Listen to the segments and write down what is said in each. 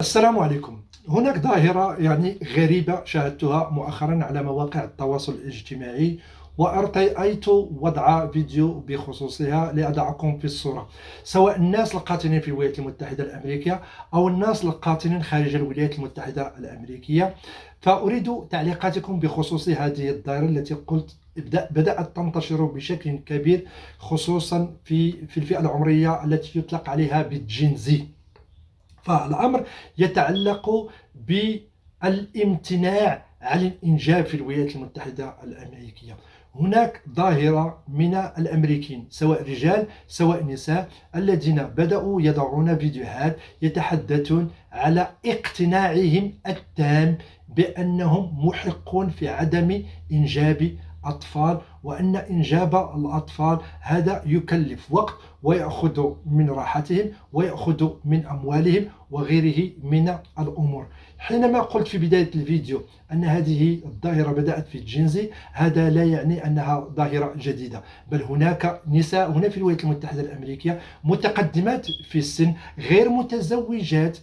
السلام عليكم. هناك ظاهرة غريبة شاهدتها مؤخرا على مواقع التواصل الاجتماعي، وأرتأيت وضع فيديو بخصوصها لأضعكم في الصورة، سواء الناس القاطنين في الولايات المتحدة الأمريكية أو الناس القاطنين خارج الولايات المتحدة الأمريكية. فأريد تعليقاتكم بخصوص هذه الظاهرة التي قلت بدأت تنتشر بشكل كبير، خصوصا في الفئة العمرية التي يطلق عليها بالجينزي. فالأمر يتعلق بالامتناع عن الإنجاب في الولايات المتحدة الأمريكية. هناك ظاهرة من الأمريكيين، سواء رجال سواء نساء، الذين بدأوا يضعون فيديوهات يتحدثون على اقتناعهم التام بأنهم محقون في عدم إنجاب أطفال، وأن إنجاب الأطفال هذا يكلف وقت ويأخذ من راحتهم ويأخذ من أموالهم وغيره من الأمور. حينما قلت في بداية الفيديو أن هذه الظاهرة بدأت في الجينزي، هذا لا يعني أنها ظاهرة جديدة، بل هناك نساء هنا في الولايات المتحدة الأمريكية متقدمات في السن، غير متزوجات،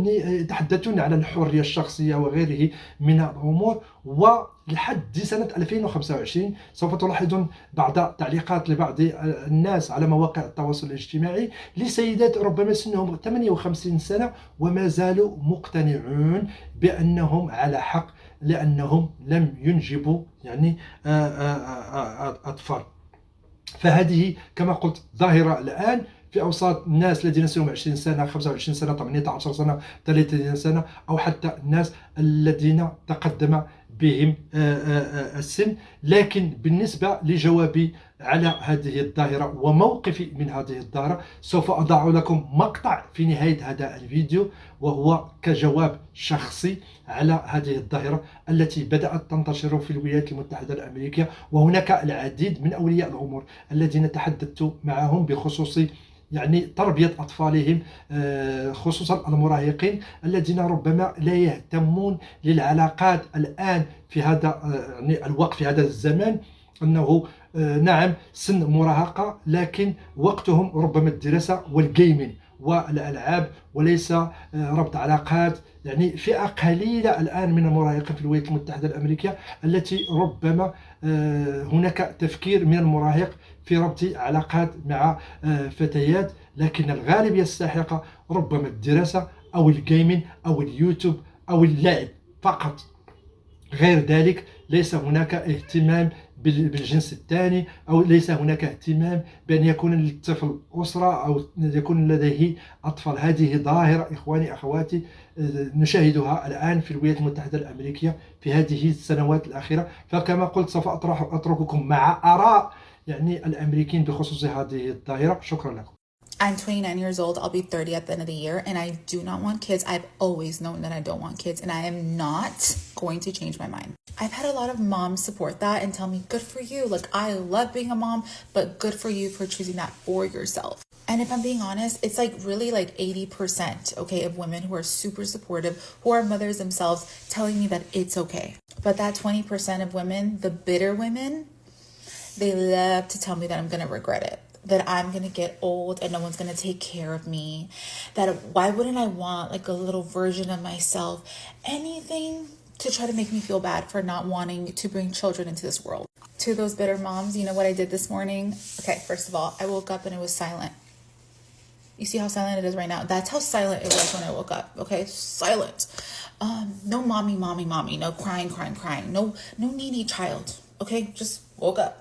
يتحدثون عن الحرية الشخصية وغيره من الأمور. ولحد سنة 2025 سوف تلاحظون بعض تعليقات لبعض الناس على مواقع التواصل الاجتماعي لسيدات ربما سنهم 58 سنة وما زالوا مقتنعون بأنهم على حق، لأنهم لم ينجبوا أطفال. فهذه كما قلت ظاهرة الآن في أوساط الناس الذين سنهم 20 سنة، 25 سنة، 18 سنة، 30 سنة، أو حتى الناس الذين تقدم بهم السن. لكن بالنسبة لجوابي على هذه الظاهرة وموقفي من هذه الظاهرة، سوف أضع لكم مقطع في نهاية هذا الفيديو، وهو كجواب شخصي على هذه الظاهرة التي بدأت تنتشر في الولايات المتحدة الأمريكية. وهناك العديد من أولياء الأمور الذين تحدثت معهم بخصوص تربية أطفالهم، خصوصا المراهقين الذين ربما لا يهتمون للعلاقات الآن في هذا الوقت، في هذا الزمان، أنه نعم سن مراهقة، لكن وقتهم ربما الدراسة والجيمين والألعاب، وليس ربط علاقات. فئة قليلة الآن من المراهقين في الولايات المتحدة الأمريكية التي ربما هناك تفكير من المراهق في ربط علاقات مع فتيات، لكن الغالبية الساحقة ربما الدراسة أو الجيمين أو اليوتيوب أو اللعب فقط. غير ذلك ليس هناك اهتمام بالجنس الثاني، أو ليس هناك اهتمام بأن يكون للطفل أسرة أو يكون لديه أطفال. هذه ظاهرة إخواني أخواتي نشاهدها الآن في الولايات المتحدة الأمريكية في هذه السنوات الأخيرة. فكما قلت سوف أترككم مع آراء الأمريكيين بخصوص هذه الظاهرة. شكرا لكم. I'm 29 years old. I'll be 30 at the end of the year, and I do not want kids. I've always known that I don't want kids, and I am not going to change my mind. I've had a lot of moms support that and tell me, good for you. Like, I love being a mom, but good for you for choosing that for yourself. And if I'm being honest, it's really 80%, okay, of women who are super supportive, who are mothers themselves, telling me that it's okay. But that 20% of women, the bitter women, they love to tell me that I'm going to regret it, that I'm going to get old and no one's going to take care of me, that why wouldn't I want a little version of myself, anything to try to make me feel bad for not wanting to bring children into this world. To those bitter moms, you know what I did this morning? Okay, first of all, I woke up and it was silent. You see how silent it is right now? That's how silent it was when I woke up, okay? Silent. No mommy, no crying, no needy child, okay? Just woke up.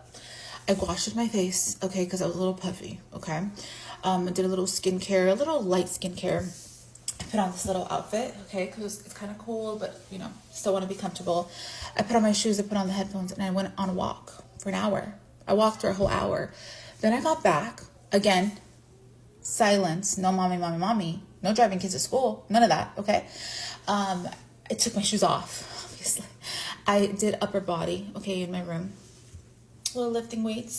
I washed my face, okay, because I was a little puffy, okay? I did a little skincare, a little light skincare. I put on this little outfit, okay, because it's kind of cold, but, still want to be comfortable. I put on my shoes, I put on the headphones, and I went on a walk for an hour. I walked for a whole hour. Then I got back, again, silence, no mommy, no driving kids to school, none of that, okay? I took my shoes off, obviously. I did upper body, okay, in my room. Little lifting weights,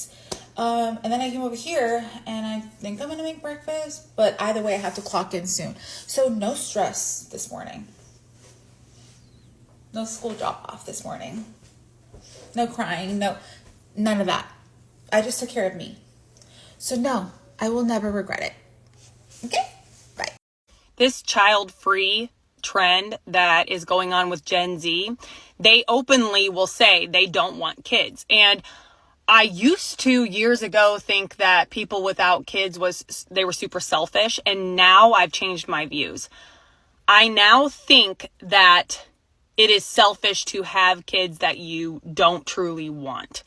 and then I came over here and I think I'm gonna make breakfast, but either way I have to clock in soon, so no stress this morning, no school drop off this morning, no crying, none of that. I just took care of me, so no, I will never regret it. Okay, bye. this child-free trend that is going on with Gen Z, they openly will say they don't want kids. And I used to years ago think that people without kids they were super selfish, and now I've changed my views. I now think that it is selfish to have kids that you don't truly want.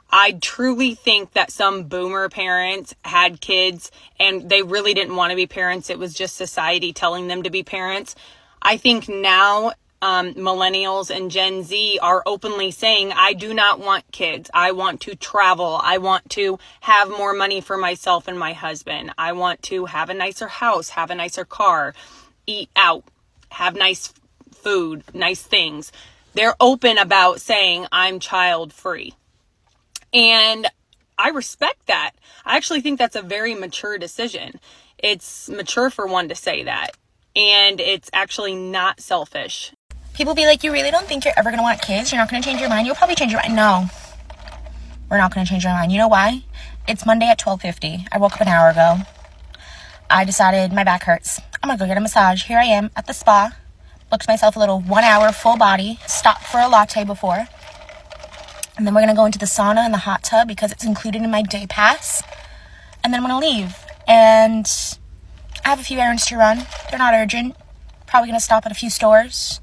I truly think that some boomer parents had kids and they really didn't want to be parents. It was just society telling them to be parents. I think now millennials and Gen Z are openly saying, I do not want kids. I want to travel. I want to have more money for myself and my husband. I want to have a nicer house, have a nicer car, eat out, have nice food, nice things. They're open about saying, I'm child free. And I respect that. I actually think that's a very mature decision. It's mature for one to say that. And it's actually not selfish. People be like, you really don't think you're ever going to want kids? You're not going to change your mind? You'll probably change your mind. No, we're not going to change our mind. You know why? It's Monday at 12:50. I woke up an hour ago. I decided my back hurts. I'm going to go get a massage. Here I am at the spa. Booked myself a little 1 hour full body. Stopped for a latte before. And then we're going to go into the sauna and the hot tub because it's included in my day pass. And then I'm going to leave. And I have a few errands to run. They're not urgent. Probably going to stop at a few stores.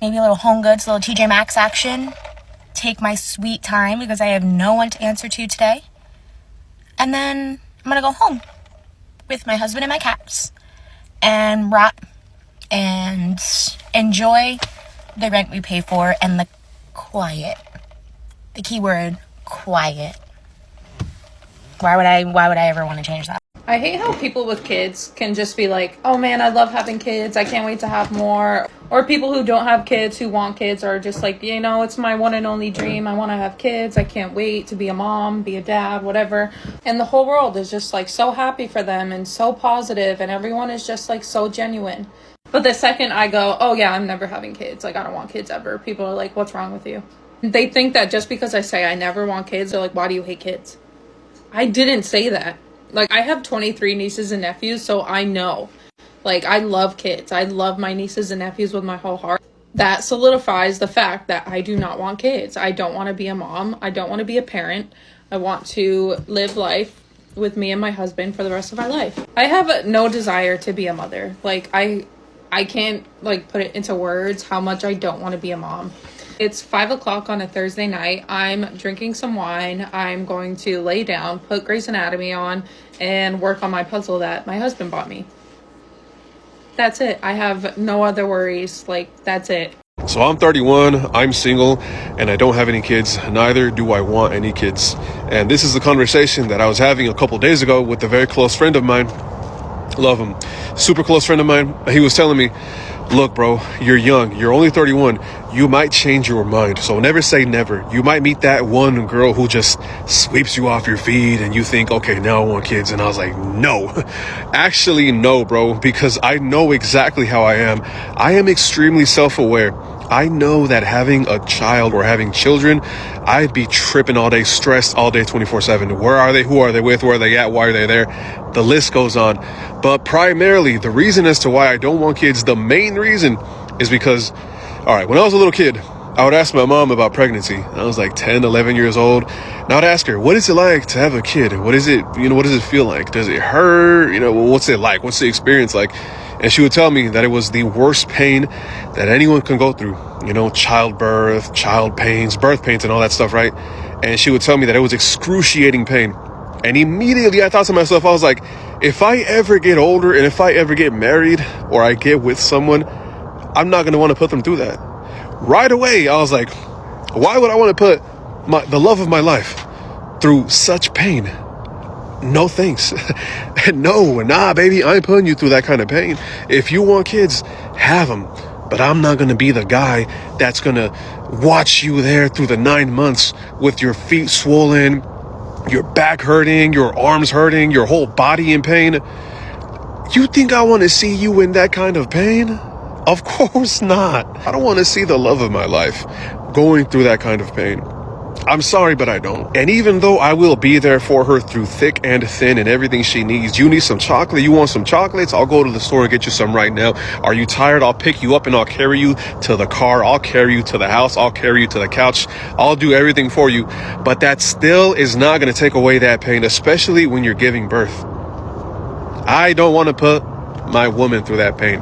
Maybe a little Home Goods, a little TJ Maxx action. Take my sweet time because I have no one to answer to today. And then I'm going to go home with my husband and my cats. And rot. And enjoy the rent we pay for and the quiet. The key word, quiet. Why would I ever want to change that? I hate how people with kids can just be like, oh man, I love having kids. I can't wait to have more. Or people who don't have kids, who want kids, are just like, you know, it's my one and only dream. I want to have kids. I can't wait to be a mom, be a dad, whatever. And the whole world is just like so happy for them and so positive, and everyone is just like so genuine. But the second I go, oh yeah, I'm never having kids. Like, I don't want kids ever. People are like, what's wrong with you? They think that just because I say I never want kids, they're like, why do you hate kids? I didn't say that. Like, I have 23 nieces and nephews, so I know. Like, I love kids. I love my nieces and nephews with my whole heart. That solidifies the fact that I do not want kids. I don't want to be a mom. I don't want to be a parent. I want to live life with me and my husband for the rest of our life. I have no desire to be a mother. Like, I can't, like, put it into words how much I don't want to be a mom. It's 5 o'clock on a Thursday night. I'm drinking some wine. I'm going to lay down, put Grey's Anatomy on, and work on my puzzle that my husband bought me. That's it. I have no other worries. Like, that's it. So I'm 31, I'm single, and I don't have any kids. Neither do I want any kids. And this is the conversation that I was having a couple days ago with a very close friend of mine. Love him. Super close friend of mine. He was telling me, look, bro, you're young. You're only 31. You might change your mind. So never say never. You might meet that one girl who just sweeps you off your feet and you think, okay, now I want kids. And I was like, no, actually, no, bro, because I know exactly how I am. I am extremely self-aware. I know that having a child or having children, I'd be tripping all day, stressed all day, 24/7. Where are they? Who are they with? Where are they at? Why are they there? The list goes on. But primarily, the reason as to why I don't want kids, the main reason is because, all right, when I was a little kid, I would ask my mom about pregnancy. I was like 10, 11 years old. And I would ask her, what is it like to have a kid? What is it, what does it feel like? Does it hurt? What's it like? What's the experience like? And she would tell me that it was the worst pain that anyone can go through. Childbirth, child pains, birth pains, and all that stuff, right? And she would tell me that it was excruciating pain. And immediately I thought to myself, I was like, if I ever get older and if I ever get married or I get with someone, I'm not going to want to put them through that. Right away, I was like, why would I want to put the love of my life through such pain? No thanks. Nah, baby, I ain't putting you through that kind of pain. If you want kids, have them. But I'm not going to be the guy that's going to watch you there through the 9 months with your feet swollen, your back hurting, your arms hurting, your whole body in pain. You think I want to see you in that kind of pain? Of course not. I don't want to see the love of my life going through that kind of pain. I'm sorry, but I don't. And even though I will be there for her through thick and thin and everything she needs, you need some chocolate, you want some chocolates? I'll go to the store and get you some right now. Are you tired? I'll pick you up and I'll carry you to the car. I'll carry you to the house. I'll carry you to the couch. I'll do everything for you. But that still is not going to take away that pain, especially when you're giving birth. I don't want to put my woman through that pain.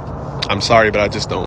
I'm sorry, but I just don't.